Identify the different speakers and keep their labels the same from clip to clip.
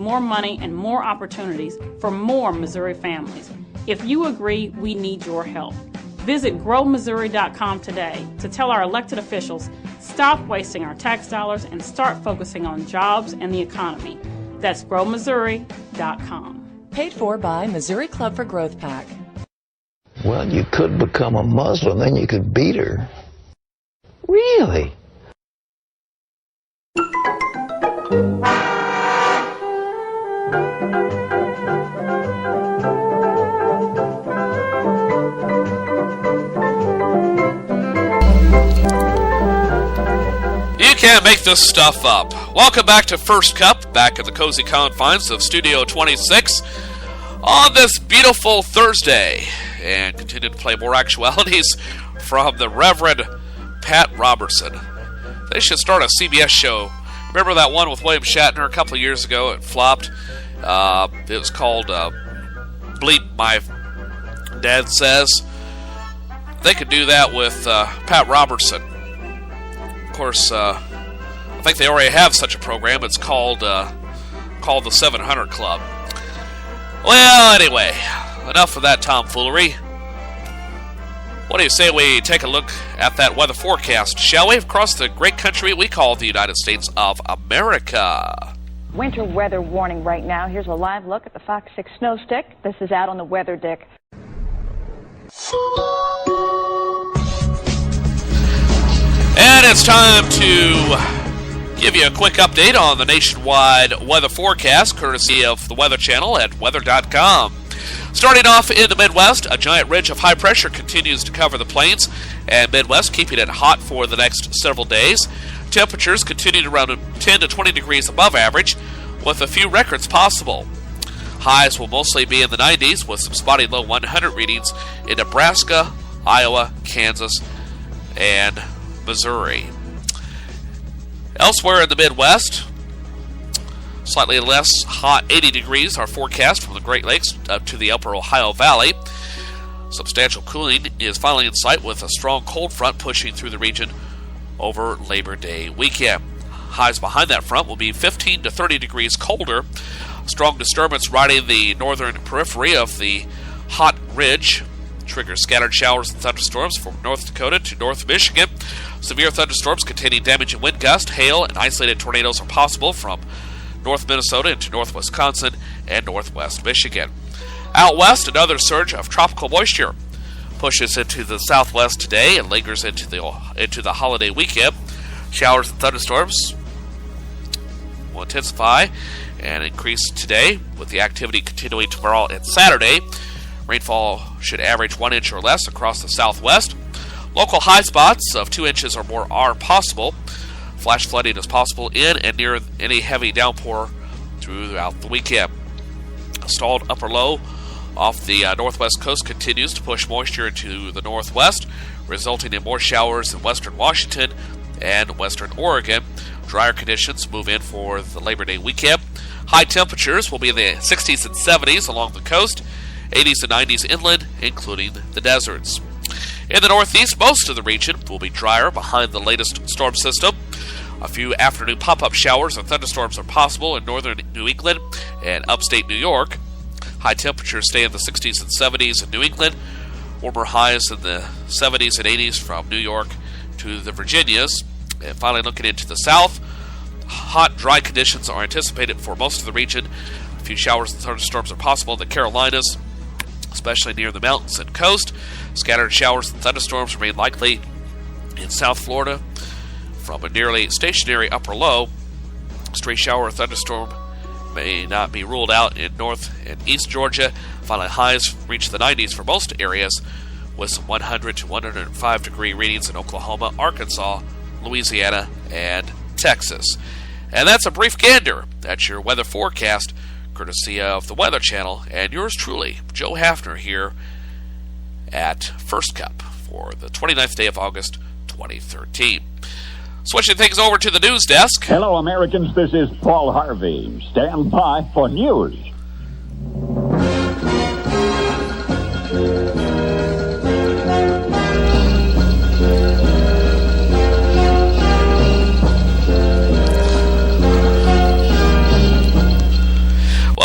Speaker 1: more money, and more opportunities for more Missouri families. If you agree, we need your help. Visit growmissouri.com today to tell our elected officials, stop wasting our tax dollars and start focusing on jobs and the economy. That's growmissouri.com.
Speaker 2: Paid for by Missouri Club for Growth PAC.
Speaker 3: Well, you could become a Muslim, then you could beat her. Really?
Speaker 4: You can't make this stuff up. Welcome back to First Cup, back at the cozy confines of Studio 26 on this beautiful Thursday, and continue to play more actualities from the Reverend Pat Robertson. They should start a CBS show. Remember that one with William Shatner a couple of years ago? It flopped. It was called Bleep My Dad Says. They could do that with Pat Robertson. Of course, I think they already have such a program. It's called the 700 Club. Well, anyway, enough of that tomfoolery. What do you say we take a look at that weather forecast, shall we? Across the great country we call the United States of America.
Speaker 5: Winter weather warning right now. Here's a live look at the Fox 6 snow stick. This is out on the weather dick.
Speaker 4: And it's time to give you a quick update on the nationwide weather forecast, courtesy of the Weather Channel at weather.com. Starting off in the Midwest, a giant ridge of high pressure continues to cover the plains and Midwest, keeping it hot for the next several days. Temperatures continue to run 10 to 20 degrees above average, with a few records possible. Highs will mostly be in the 90s, with some spotty low 100 readings in Nebraska, Iowa, Kansas, and Missouri. Elsewhere in the Midwest, slightly less hot 80 degrees are forecast from the Great Lakes up to the upper Ohio Valley. Substantial cooling is finally in sight, with a strong cold front pushing through the region over Labor Day weekend. Highs behind that front will be 15 to 30 degrees colder. Strong disturbance riding the northern periphery of the hot ridge triggers scattered showers and thunderstorms from North Dakota to North Michigan. Severe thunderstorms containing damaging wind gusts, hail, and isolated tornadoes are possible from North Minnesota into North Wisconsin and Northwest Michigan. Out west, another surge of tropical moisture pushes into the southwest today and lingers into the holiday weekend. Showers and thunderstorms will intensify and increase today, with the activity continuing tomorrow and Saturday. Rainfall should average 1 inch or less across the southwest. Local high spots of 2 inches or more are possible. Flash flooding is possible in and near any heavy downpour throughout the weekend. A stalled upper low off the northwest coast continues to push moisture into the northwest, resulting in more showers in western Washington and western Oregon. Drier conditions move in for the Labor Day weekend. High temperatures will be in the 60s and 70s along the coast, 80s and 90s inland, including the deserts. In the northeast, most of the region will be drier behind the latest storm system. A few afternoon pop-up showers and thunderstorms are possible in northern New England and upstate New York. High temperatures stay in the 60s and 70s in New England. Warmer highs in the 70s and 80s from New York to the Virginias. And finally, looking into the south, hot, dry conditions are anticipated for most of the region. A few showers and thunderstorms are possible in the Carolinas, especially near the mountains and coast. Scattered showers and thunderstorms remain likely in South Florida. From a nearly stationary upper low, stray shower or thunderstorm may not be ruled out in North and East Georgia. Finally, highs reach the 90s for most areas, with some 100 to 105 degree readings in Oklahoma, Arkansas, Louisiana, and Texas. And that's a brief gander at your weather forecast, courtesy of the Weather Channel, and yours truly, Joe Hafner, here at First Cup for the 29th day of August, 2013. Switching things over to the news desk.
Speaker 6: Hello, Americans. This is Paul Harvey. Stand by for news.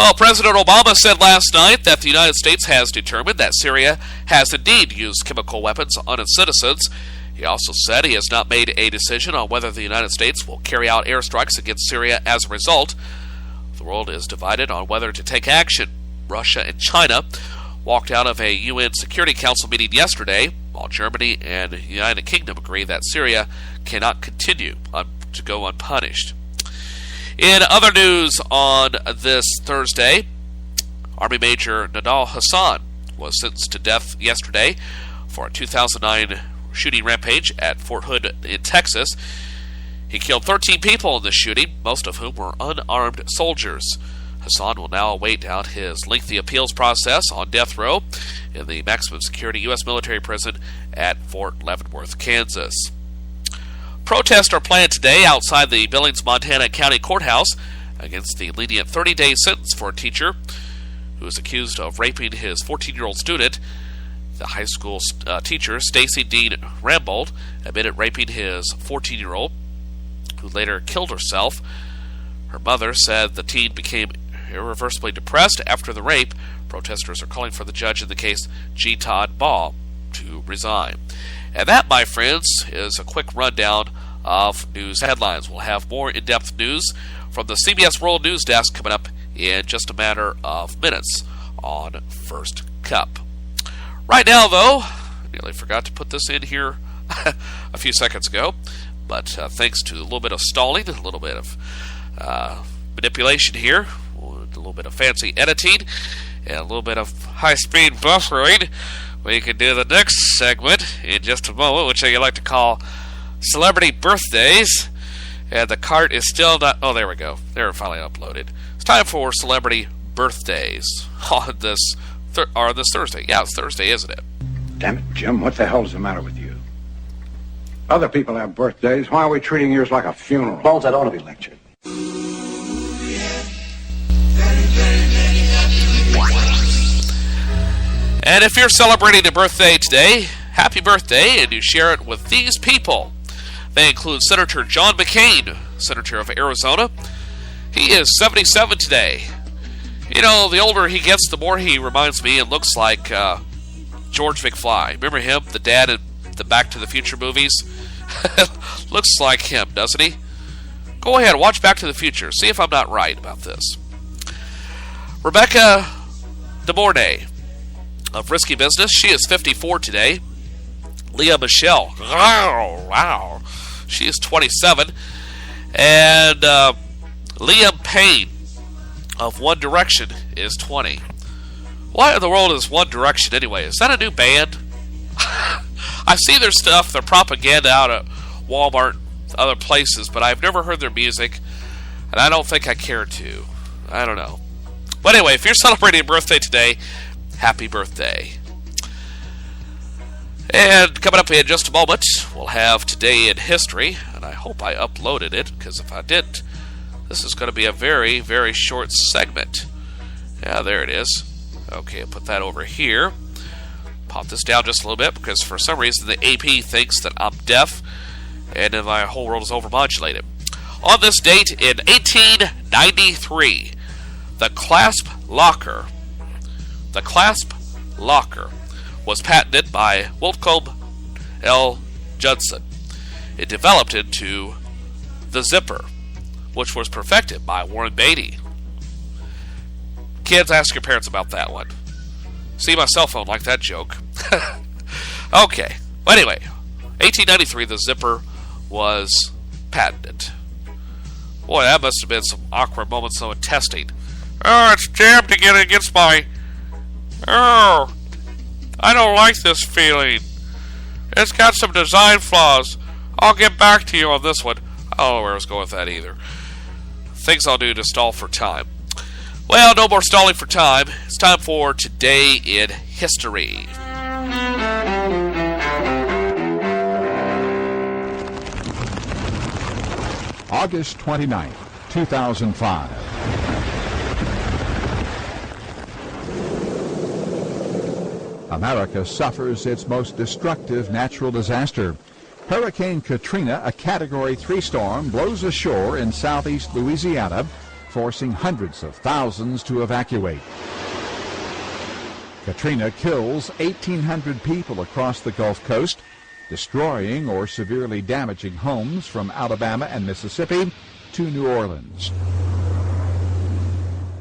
Speaker 4: Well, President Obama said last night that the United States has determined that Syria has indeed used chemical weapons on its citizens. He also said he has not made a decision on whether the United States will carry out airstrikes against Syria as a result. The world is divided on whether to take action. Russia and China walked out of a UN Security Council meeting yesterday, while Germany and the United Kingdom agree that Syria cannot continue to go unpunished. In other news on this Thursday, Army Major Nadal Hassan was sentenced to death yesterday for a 2009 shooting rampage at Fort Hood in Texas. He killed 13 people in this shooting, most of whom were unarmed soldiers. Hassan will now await out his lengthy appeals process on death row in the maximum security U.S. military prison at Fort Leavenworth, Kansas. Protests are planned today outside the Billings, Montana County Courthouse against the lenient 30-day sentence for a teacher who is accused of raping his 14-year-old student. The high school teacher, Stacy Dean Rambold, admitted raping his 14-year-old, who later killed herself. Her mother said the teen became irreversibly depressed after the rape. Protesters are calling for the judge in the case, G. Todd Baugh, to resign. And that, my friends, is a quick rundown of news headlines. We'll have more in-depth news from the CBS World News Desk coming up in just a matter of minutes on First Cup. Right now, though, I nearly forgot to put this in here a few seconds ago, but thanks to a little bit of stalling, a little bit of manipulation here, a little bit of fancy editing, and a little bit of high-speed buffering, we can do the next segment in just a moment, which I like to call Celebrity Birthdays. And the cart is still not... Oh, there we go. They're finally uploaded. It's time for Celebrity Birthdays on this Thursday. Yeah, it's Thursday, isn't it?
Speaker 7: Damn it, Jim, what the hell's the matter with you? Other people have birthdays. Why are we treating yours like a funeral?
Speaker 8: Bones, that ought to be lectured.
Speaker 4: And if you're celebrating a birthday today, happy birthday, and you share it with these people. They include Senator John McCain, Senator of Arizona. He is 77 today. You know, the older he gets, the more he reminds me and looks like George McFly. Remember him, the dad in the Back to the Future movies? Looks like him, doesn't he? Go ahead, watch Back to the Future. See if I'm not right about this. Rebecca DeMornay of Risky Business. She is 54 today. Leah Michelle. Wow. She is 27. And Liam Payne of One Direction is 20. Why in the world is One Direction anyway? Is that a new band? I see their stuff, their propaganda out at Walmart and other places, but I've never heard their music, and I don't think I care to. I don't know. But anyway, if you're celebrating a birthday today, happy birthday. And coming up in just a moment, we'll have Today in History, and I hope I uploaded it, because if I didn't, this is going to be a very, very short segment. Yeah, there it is. Okay, I'll put that over here. Pop this down just a little bit, because for some reason the AP thinks that I'm deaf, and then my whole world is overmodulated. On this date in 1893, the clasp locker was patented by Whitcomb L. Judson. It developed into the zipper, which was perfected by Warren Beatty. Kids, ask your parents about that one. See, my cell phone like that joke. Okay. Well, anyway, 1893, the zipper was patented. Boy, that must have been some awkward moments though in testing. Oh, it's jammed again against my... Oh, I don't like this feeling. It's got some design flaws. I'll get back to you on this one. I don't know where I was going with that either. Things I'll do to stall for time. Well, no more stalling for time. It's time for Today in History.
Speaker 9: August 29th, 2005. America suffers its most destructive natural disaster. Hurricane Katrina, a Category 3 storm, blows ashore in southeast Louisiana, forcing hundreds of thousands to evacuate. Katrina kills 1,800 people across the Gulf Coast, destroying or severely damaging homes from Alabama and Mississippi to New Orleans.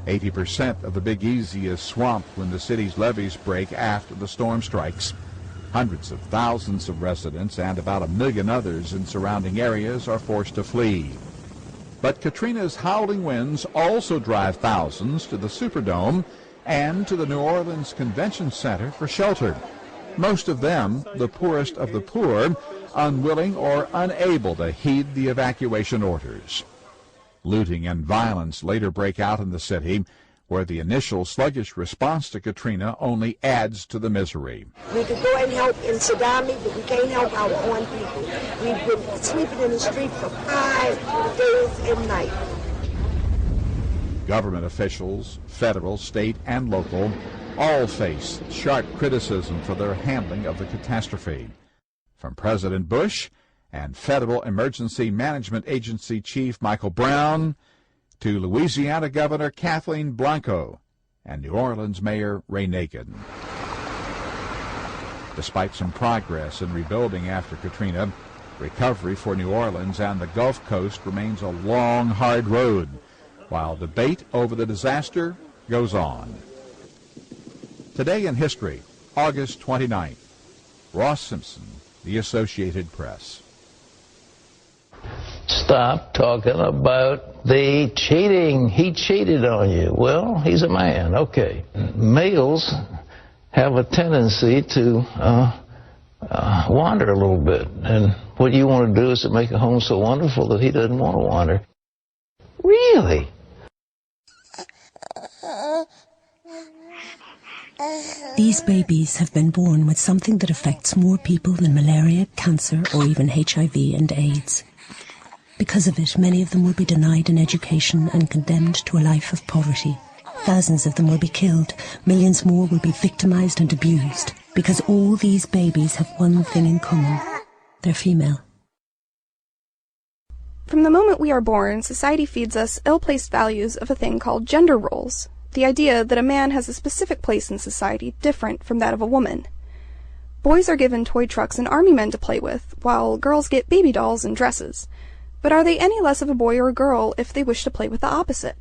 Speaker 9: 80% of the Big Easy is swamped when the city's levees break after the storm strikes. Hundreds of thousands of residents and about 1 million others in surrounding areas are forced to flee. But Katrina's howling winds also drive thousands to the Superdome and to the New Orleans Convention Center for shelter. Most of them, the poorest of the poor, unwilling or unable to heed the evacuation orders. Looting and violence later break out in the city, where the initial sluggish response to Katrina only adds to the misery.
Speaker 8: We could go and help in Saddam, but we can't help our own people. We've been sleeping in the street for 5 days and nights.
Speaker 9: Government officials, federal, state, and local, all face sharp criticism for their handling of the catastrophe. From President Bush and Federal Emergency Management Agency Chief Michael Brown to Louisiana Governor Kathleen Blanco and New Orleans Mayor Ray Nagin. Despite some progress in rebuilding after Katrina, recovery for New Orleans and the Gulf Coast remains a long, hard road, while debate over the disaster goes on. Today in History, August 29th. Ross Simpson, The Associated Press.
Speaker 3: Stop talking about the cheating. He cheated on you. Well, he's a man. Okay. Males have a tendency to wander a little bit. And what you want to do is to make a home so wonderful that he doesn't want to wander. Really?
Speaker 10: These babies have been born with something that affects more people than malaria, cancer, or even HIV and AIDS. Because of it, many of them will be denied an education and condemned to a life of poverty. Thousands of them will be killed. Millions more will be victimized and abused. Because all these babies have one thing in common. They're female.
Speaker 11: From the moment we are born, society feeds us ill-placed values of a thing called gender roles. The idea that a man has a specific place in society different from that of a woman. Boys are given toy trucks and army men to play with, while girls get baby dolls and dresses. But are they any less of a boy or a girl if they wish to play with the opposite?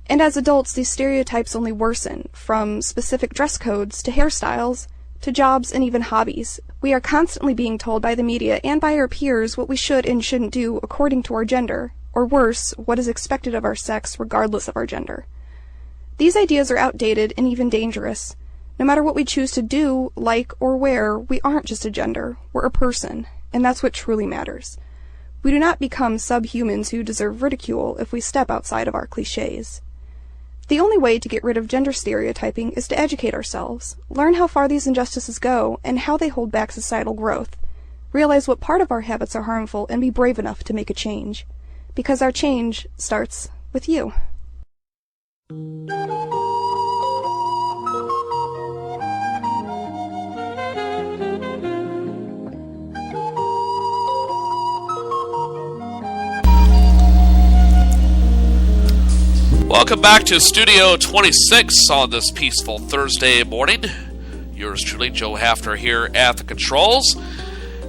Speaker 11: And as adults, these stereotypes only worsen, from specific dress codes to hairstyles, to jobs and even hobbies. We are constantly being told by the media and by our peers what we should and shouldn't do according to our gender, or worse, what is expected of our sex regardless of our gender. These ideas are outdated and even dangerous. No matter what we choose to do, like, or wear, we aren't just a gender, we're a person, and that's what truly matters. We do not become subhumans who deserve ridicule if we step outside of our cliches. The only way to get rid of gender stereotyping is to educate ourselves, learn how far these injustices go and how they hold back societal growth, realize what part of our habits are harmful, and be brave enough to make a change. Because our change starts with you.
Speaker 4: Welcome back to Studio 26 on this peaceful Thursday morning. Yours truly, Joe Hafner, here at the controls.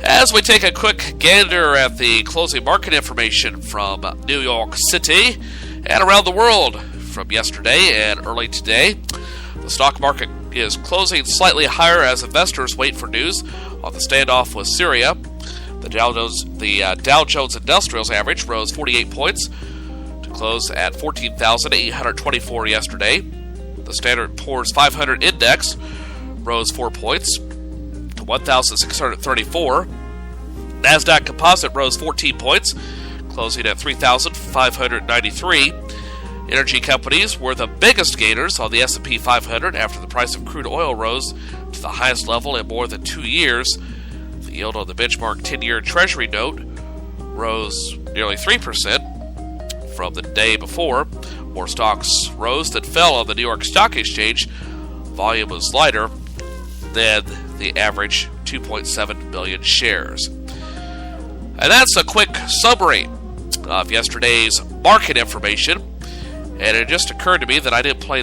Speaker 4: As we take a quick gander at the closing market information from New York City and around the world from yesterday and early today, the stock market is closing slightly higher as investors wait for news on the standoff with Syria. The Dow Jones Industrials average rose 48 points to close at 14,824 yesterday. The Standard & Poor's 500 index rose 4 points to 1,634. NASDAQ Composite rose 14 points, closing at 3,593. Energy companies were the biggest gainers on the S&P 500 after the price of crude oil rose to the highest level in more than 2 years. The yield on the benchmark 10-year Treasury note rose nearly 3% from the day before. More stocks rose than fell on the New York Stock Exchange. Volume was lighter than the average 2.7 million shares. And that's a quick summary of yesterday's market information. And it just occurred to me that I didn't play